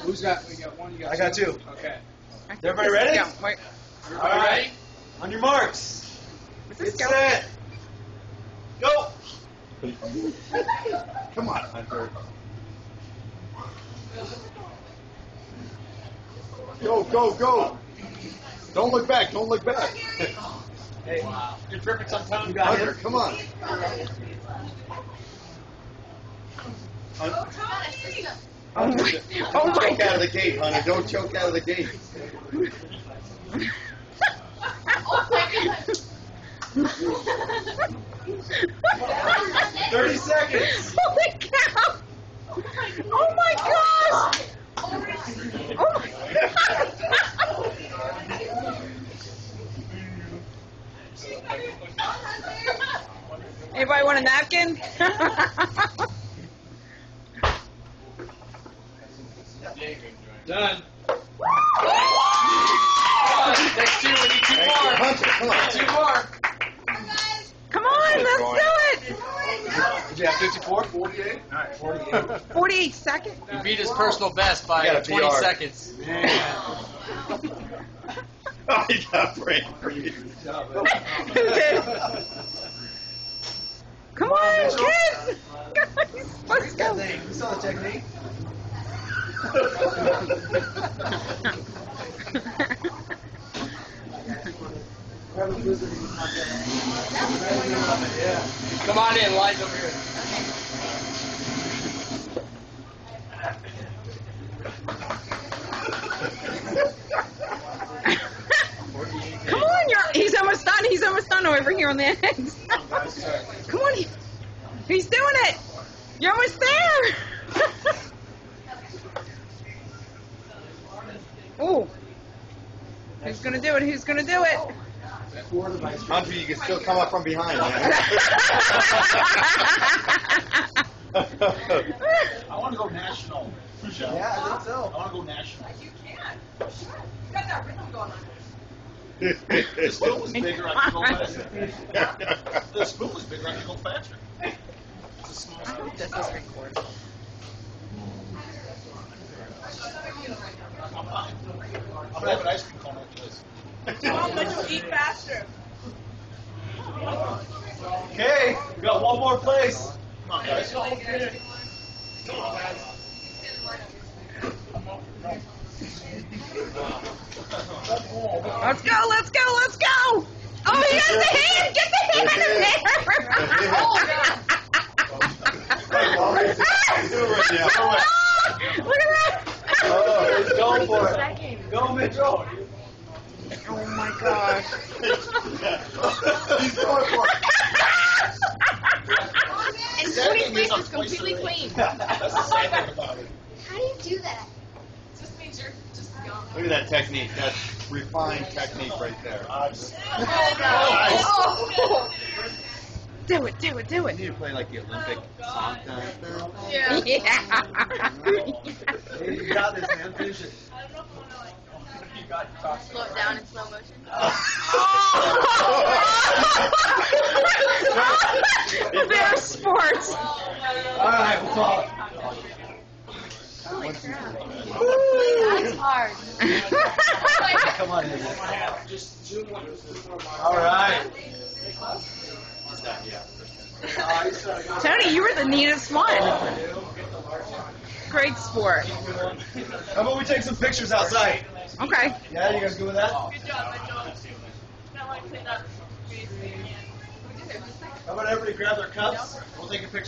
Who's got? We got one. You got I got two. Okay. Is everybody ready? Yeah, wait. Everybody ready? On your marks. Let's Get go. set. Go. Come on, Hunter. Go, go, go. Don't look back. Don't look back. Hey, wow. You're perfect sometimes. Hunter, come on. Oh my, Don't choke out God. of the gate, Hunter. Don't choke out of the gate. Oh my God. 30 seconds. Holy cow. Oh my gosh. Oh my Anybody want a napkin? Done. Next two. We need two more. Hunter, come on. Two more. Come on, let's do it. Did you have 54? 48? All right, 48. 48 seconds. You beat his personal best by You got a 20 PR. seconds. Man. Oh, you got a break for you. Come on, kids. Guys, let's go. You saw the technique? Come on in, lights over here. Come on, he's almost done. He's almost done over here on the end. Come on, he's doing it. You're almost there. Oh, who's gonna do it? Who's gonna do it? Hunter, you can still come up from behind, man. I want to go national. Yeah, I think so. I want to go national. You can. Sure. You got that rhythm going on. The spoon was bigger, I could go faster. The spoon was bigger, I could go faster. It's a small I spoon. hope this is recorded. I'm gonna have an ice cream cone after this. Mom, let you eat faster. Okay, we got one more place. Come on, guys. Let's go, let's go, let's go! Oh, he got the hand! Get the hand in there! Look at that! Oh, go for it. Go, Mitchell. Oh my gosh. He's going for it. And Sad Cody's thing face is I'm is completely twice clean. That's the sad thing about it. How do you do that? Just means you're just young. Look at that technique. That's refined technique right there. Oh, Do it, do it, do You it. need to play like the Olympic song. yeah. Yeah. Hey, you got this, man. Finish it. Slow it down in slow motion. They're sports. All right, we'll call it. Holy crap. That's hard. Come on in. All right. Tony, you were the neatest one. Great sport. How about we take some pictures outside? Okay. Yeah, you guys good with that? Good job, good job. Not like say that. How about everybody grab their cups? We'll take a picture.